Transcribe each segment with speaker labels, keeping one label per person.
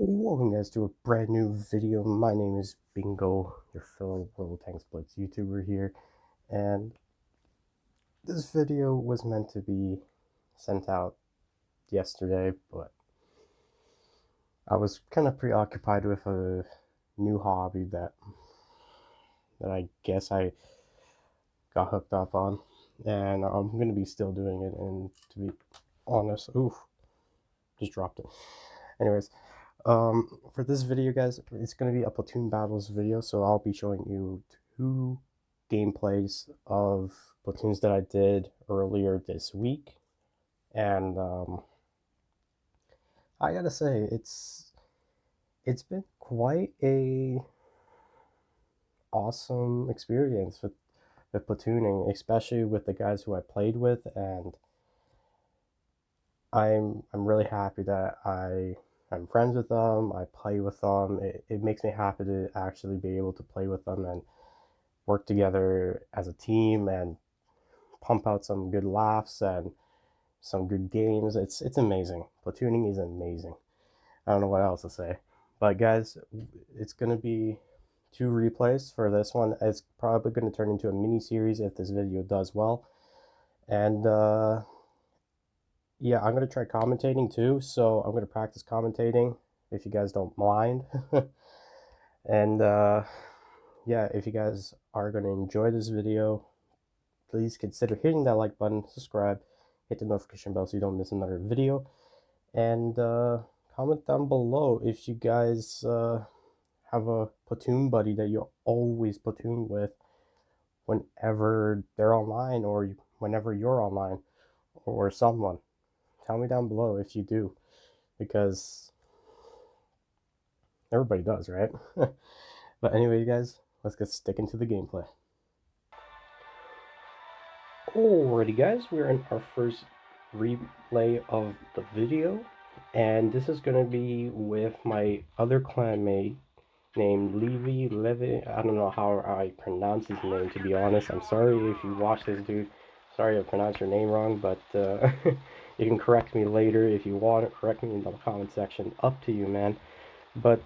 Speaker 1: Welcome guys to a brand new video. My name is Bingo, your fellow WoT Blitz YouTuber here, and this video was meant to be sent out yesterday, but I was kind of preoccupied with a new hobby that I guess I got hooked up on, and I'm gonna be still doing it. And to be honest, oof, just dropped it. Anyways, for this video, guys, it's going to be a platoon battles video, so I'll be showing you two gameplays of platoons that I did earlier this week, and I gotta say, it's been quite a awesome experience with platooning, especially with the guys who I played with, and I'm really happy that I'm friends with them. I play with them. It makes me happy to actually be able to play with them and work together as a team and pump out some good laughs and some good games. It's amazing. Platooning is amazing. I don't know what else to say. But guys, it's gonna be two replays for this one. It's probably gonna turn into a mini series if this video does well. And yeah, I'm gonna try commentating too, so I'm gonna practice commentating if you guys don't mind. And yeah, if you guys are gonna enjoy this video, please consider hitting that like button, subscribe, hit the notification bell so you don't miss another video, and comment down below if you guys have a platoon buddy that you always platoon with whenever they're online or whenever you're online, or someone. Tell me down below if you do, because everybody does, right? But anyway, guys, let's get sticking to the gameplay. Alrighty, guys, we're in our first replay of the video, and this is going to be with my other clanmate named Levi. I don't know how I pronounce his name, to be honest. I'm sorry if you watch this, dude. Sorry I pronounced your name wrong, but you can correct me later if you want to. Correct me in the comment section. Up to you, man. But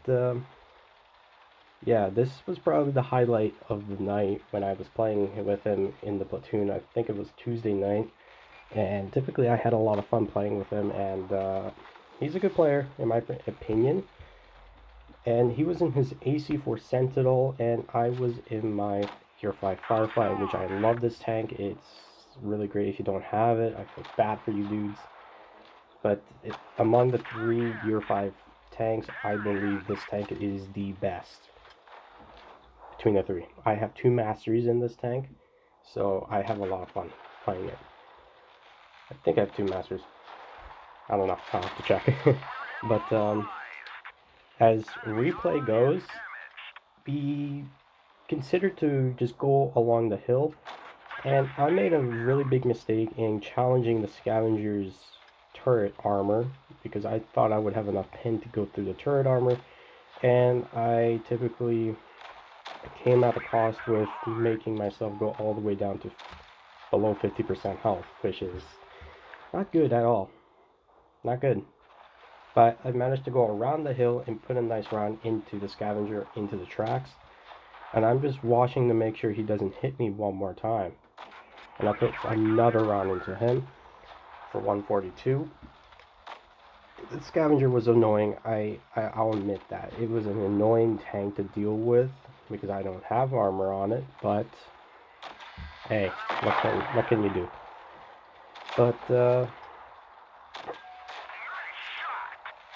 Speaker 1: yeah, this was probably the highlight of the night when I was playing with him in the platoon. I think it was Tuesday night, and typically I had a lot of fun playing with him, and he's a good player in my opinion. And he was in his AC4 Sentinel, and I was in my Tier 5 Firefight, which I love this tank. It's really great. If you don't have it, I feel bad for you dudes. But among the three Tier 5 tanks, I believe this tank is the best between the three. I have two masteries in this tank, so I have a lot of fun playing it. I think I have two masters. I don't know. I'll have to check. But as replay goes, be considered to just go along the hill, and I made a really big mistake in challenging the scavenger's turret armor because I thought I would have enough pin to go through the turret armor, and I typically came at a cost with making myself go all the way down to below 50% health, which is not good at all. Not good. But I managed to go around the hill and put a nice round into the scavenger, into the tracks. And I'm just watching to make sure he doesn't hit me one more time. And I put another round into him for 142. The scavenger was annoying. I'll admit that. It was an annoying tank to deal with because I don't have armor on it. But hey, what can you do? But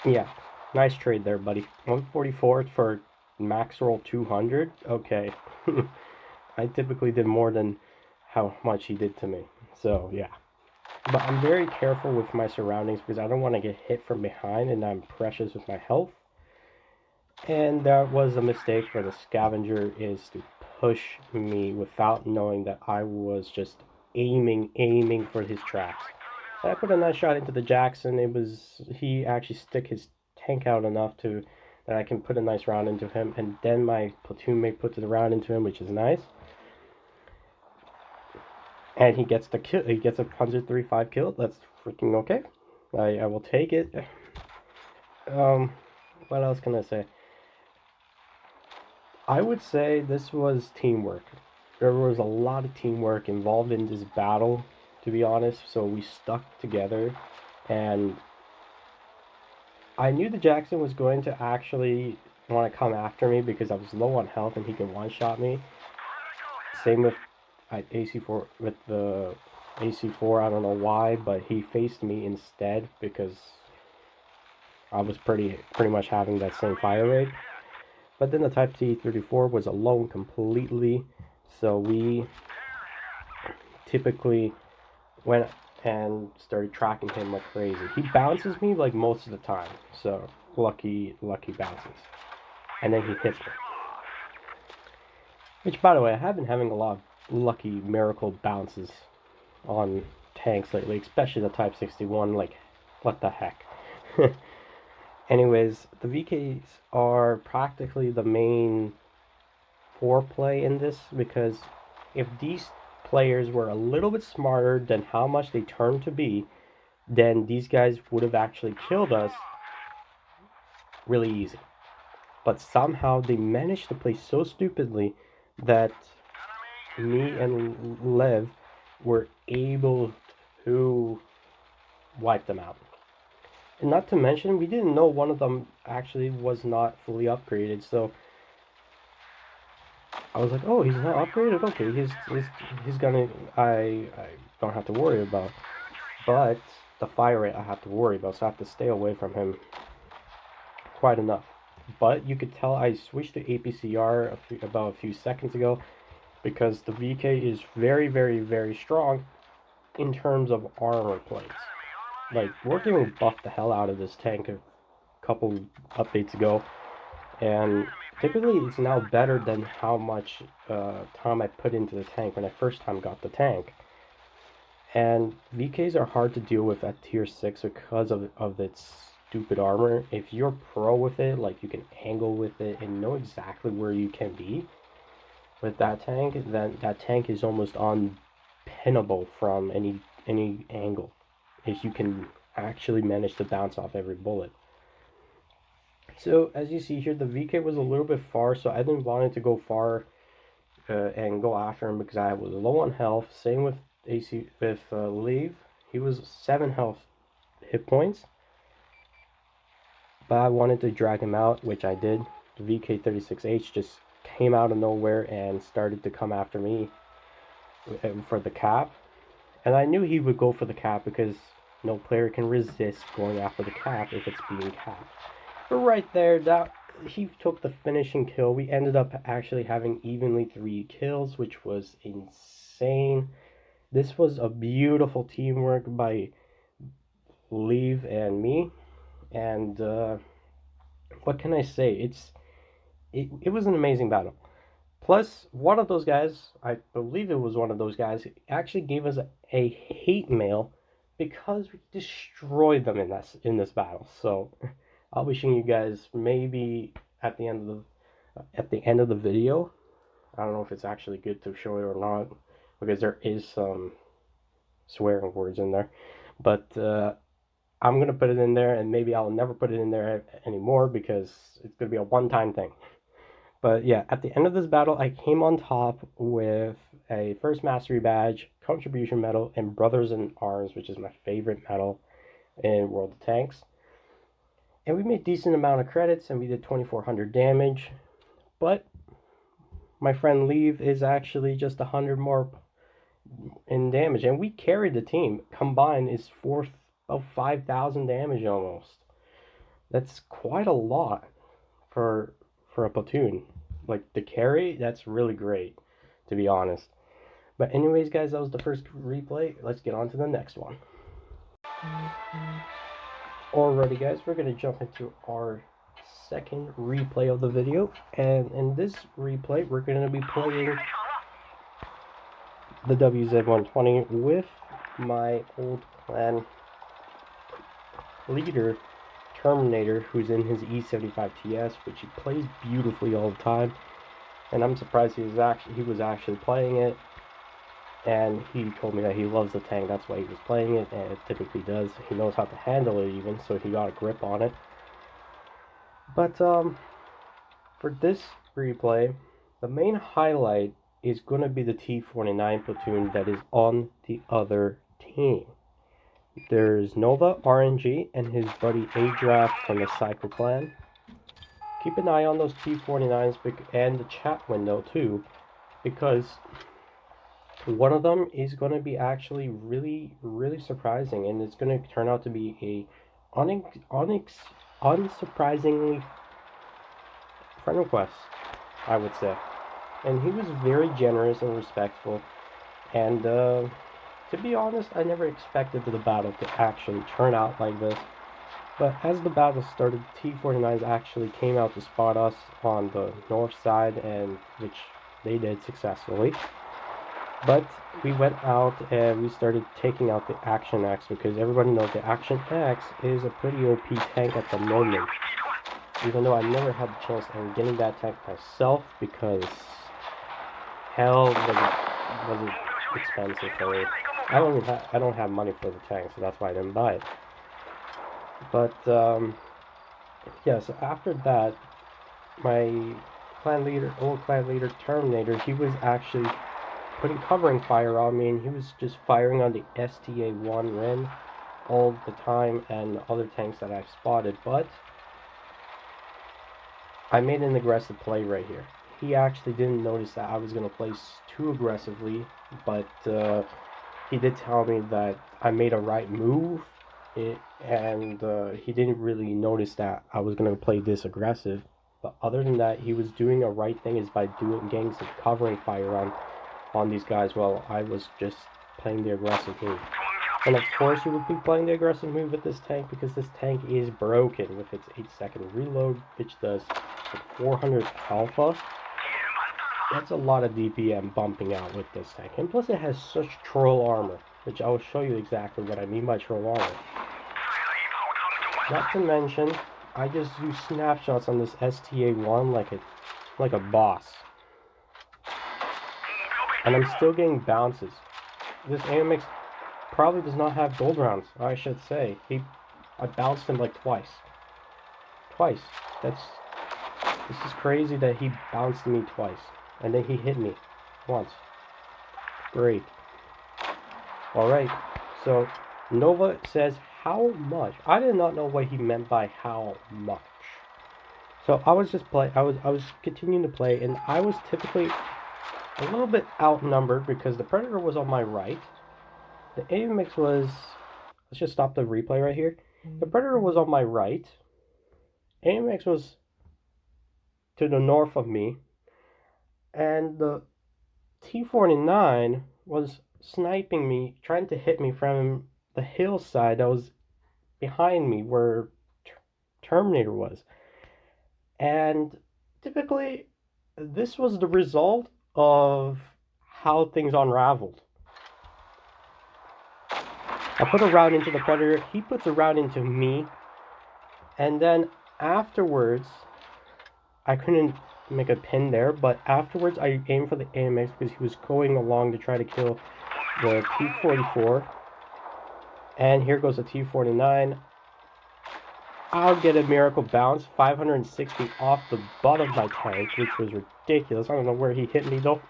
Speaker 1: yeah, nice trade there, buddy. 144 for max roll 200. Okay. I typically did more than how much he did to me. So, yeah. But I'm very careful with my surroundings because I don't want to get hit from behind, and I'm precious with my health. And that was a mistake where the scavenger is to push me without knowing that I was just aiming for his tracks. And I put a nice shot into the Jackson. He actually stick his tank out enough to that I can put a nice round into him, and then my platoon mate puts the round into him, which is nice. And he gets the kill. He gets a 135 kill. That's freaking okay. I will take it. what else can I say? I would say this was teamwork. There was a lot of teamwork involved in this battle, to be honest. So we stuck together, and I knew the Jackson was going to actually want to come after me because I was low on health and he could one-shot me. Same with AC4 with the AC4. I don't know why, but he faced me instead because I was pretty much having that same fire rate. But then the Type T-34 was alone completely, so we typically went and started tracking him like crazy. He bounces me like most of the time, so lucky bounces. And then he hits me. Which, by the way, I have been having a lot of lucky miracle bounces on tanks lately, especially the Type 61, like, what the heck. Anyways, the VKs are practically the main foreplay in this, because if these players were a little bit smarter than how much they turned to be, then these guys would have actually killed us really easy. But somehow they managed to play so stupidly that me and Lev were able to wipe them out. And not to mention, we didn't know one of them actually was not fully upgraded, so I was like, oh, he's not upgraded? Okay, he's gonna, I don't have to worry about. But the fire rate I have to worry about, so I have to stay away from him quite enough. But you could tell I switched to APCR about a few seconds ago, because the VK is very, very, very strong in terms of armor plates. Like, we're getting buffed the hell out of this tank a couple updates ago, and typically it's now better than how much time I put into the tank when I first time got the tank. And VKs are hard to deal with at tier 6 because of its stupid armor. If you're pro with it, like you can angle with it and know exactly where you can be with that tank, then that tank is almost unpinnable from any angle, if you can actually manage to bounce off every bullet. So as you see here, the VK was a little bit far, so I didn't want it to go far and go after him because I was low on health. Same with Leave. He was 7 health hit points, but I wanted to drag him out, which I did. The VK-36H just came out of nowhere and started to come after me for the cap. And I knew he would go for the cap because no player can resist going after the cap if it's being capped. But right there, that he took the finishing kill. We ended up actually having evenly 3 kills, which was insane. This was a beautiful teamwork by Leave and me. And what can I say? It was an amazing battle. Plus, one of those guys, I believe it was one of those guys, actually gave us a hate mail because we destroyed them in this battle. So I'll be showing you guys maybe at the end of the video. I don't know if it's actually good to show it or not, because there is some swearing words in there. But I'm gonna put it in there, and maybe I'll never put it in there anymore because it's gonna be a one-time thing. But yeah, at the end of this battle, I came on top with a first mastery badge, contribution medal, and Brothers in Arms, which is my favorite medal in World of Tanks. And we made decent amount of credits, and we did 2,400 damage. But my friend Leave is actually just 100 more in damage, and we carried the team. Combined is about 5,000 damage almost. That's quite a lot for a platoon. Like, the carry, that's really great, to be honest. But anyways, guys, that was the first replay. Let's get on to the next one. Alrighty, guys, we're going to jump into our second replay of the video. And in this replay, we're going to be playing the WZ-120 with my old clan leader, Terminator, who's in his E75 TS, which he plays beautifully all the time, and I'm surprised he was actually playing it. And he told me that he loves the tank, that's why he was playing it, and it typically does. He knows how to handle it even, so he got a grip on it. But for this replay, the main highlight is going to be the T-49 platoon that is on the other team. There's Nova, RNG, and his buddy A-Draft from the Cycle Clan. Keep an eye on those T-49s and the chat window too, because one of them is going to be actually really surprising, and it's going to turn out to be a unsurprisingly friend request, I would say. And he was very generous and respectful, and to be honest, I never expected the battle to actually turn out like this. But as the battle started, the T-49s actually came out to spot us on the north side, and which they did successfully. But we went out and we started taking out the Action X, because everybody knows the Action X is a pretty OP tank at the moment. Even though I never had the chance of getting that tank myself, because hell was it expensive for me. I don't have money for the tank, so that's why I didn't buy it. But yeah, so after that, my old clan leader Terminator, he was actually putting covering fire on me, and he was just firing on the STA-1 Ren all the time and other tanks that I've spotted. But I made an aggressive play right here. He actually didn't notice that I was going to play too aggressively, but he did tell me that I made a right move, and he didn't really notice that I was going to play this aggressive. But other than that, he was doing a right thing, is by getting some covering fire on these guys while I was just playing the aggressive move. And of course you would be playing the aggressive move with this tank, because this tank is broken with its 8-second reload, which does like 400 alpha. That's a lot of DPM bumping out with this tank. And plus it has such troll armor, which I will show you exactly what I mean by troll armor. Not to mention, I just do snapshots on this STA-1 like a boss. And I'm still getting bounces. This AMX probably does not have gold rounds, I should say. I bounced him like twice. This is crazy that he bounced me twice. And then he hit me once. Great. Alright, so Nova says, how much? I did not know what he meant by how much. So I was continuing to play, and I was typically a little bit outnumbered because the Predator was on my right. The AMX was, let's just stop the replay right here. The Predator was on my right. AMX was to the north of me. And the T-49 was sniping me, trying to hit me from the hillside that was behind me where Terminator was. And typically, this was the result of how things unraveled. I put a round into the Predator, he puts a round into me, and then afterwards, I couldn't make a pin there, but afterwards I aimed for the AMX because he was going along to try to kill the T-44. And here goes the T-49. I'll get a miracle bounce, 560 off the butt of my tank, which was ridiculous. I don't know where he hit me though,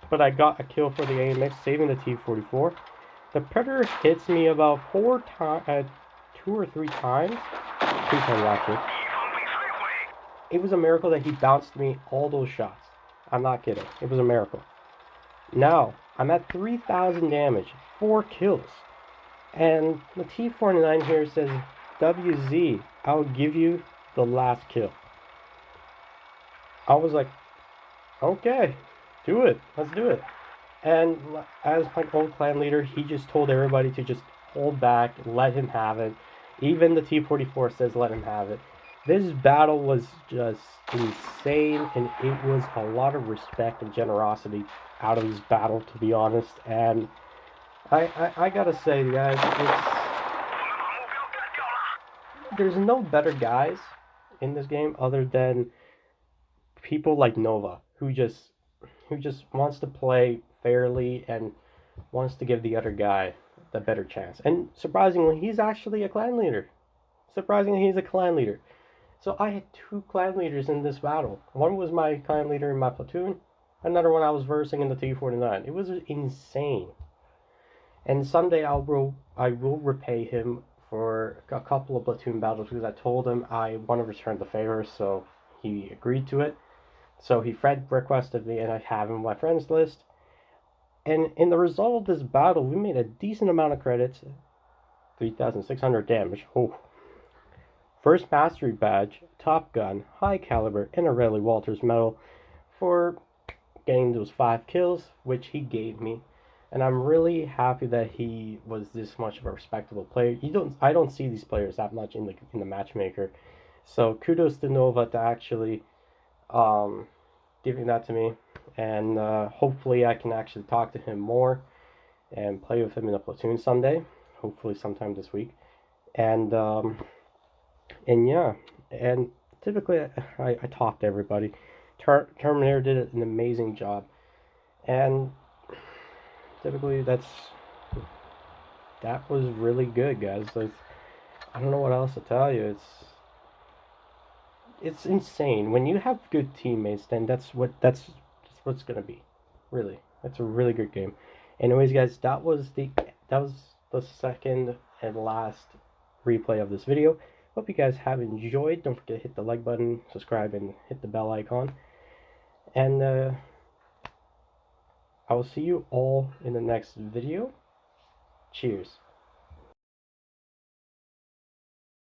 Speaker 1: but I got a kill for the AMX, saving the T-44. The Predator hits me about 2 or 3 times. 2 times actually. It was a miracle that he bounced me all those shots. I'm not kidding. It was a miracle. Now, I'm at 3,000 damage, 4 kills. And the T-49 here says, WZ, I'll give you the last kill. I was like, okay, do it. Let's do it. And as my old clan leader, he just told everybody to just hold back, let him have it. Even the T-44 says let him have it. This battle was just insane, and it was a lot of respect and generosity out of this battle, to be honest. And I gotta say, guys, there's no better guys in this game other than people like Nova, who just wants to play fairly and wants to give the other guy the better chance. And surprisingly, he's actually a clan leader. So I had two clan leaders in this battle. One was my clan leader in my platoon, another one I was versing in the T-49. It was insane. And someday I will repay him for a couple of platoon battles because I told him I want to return the favor, so he agreed to it. So he friend requested me, and I have him on my friends list. And in the result of this battle, we made a decent amount of credits, 3,600 damage. Oh. First Mastery Badge, Top Gun, High Caliber, and a Raleigh Walters Medal for getting those 5 kills, which he gave me. And I'm really happy that he was this much of a respectable player. I don't see these players that much in the matchmaker. So kudos to Nova to actually giving that to me. And hopefully I can actually talk to him more and play with him in a platoon someday. Hopefully sometime this week. And yeah, and typically I talk to everybody. Terminator did an amazing job, and typically that was really good, guys. I don't know what else to tell you. It's insane when you have good teammates. Then that's what's gonna be. Really, that's a really good game. Anyways, guys, that was the second and last replay of this video. Hope you guys have enjoyed. Don't forget to hit the like button, subscribe, and hit the bell icon. And I will see you all in the next video. Cheers.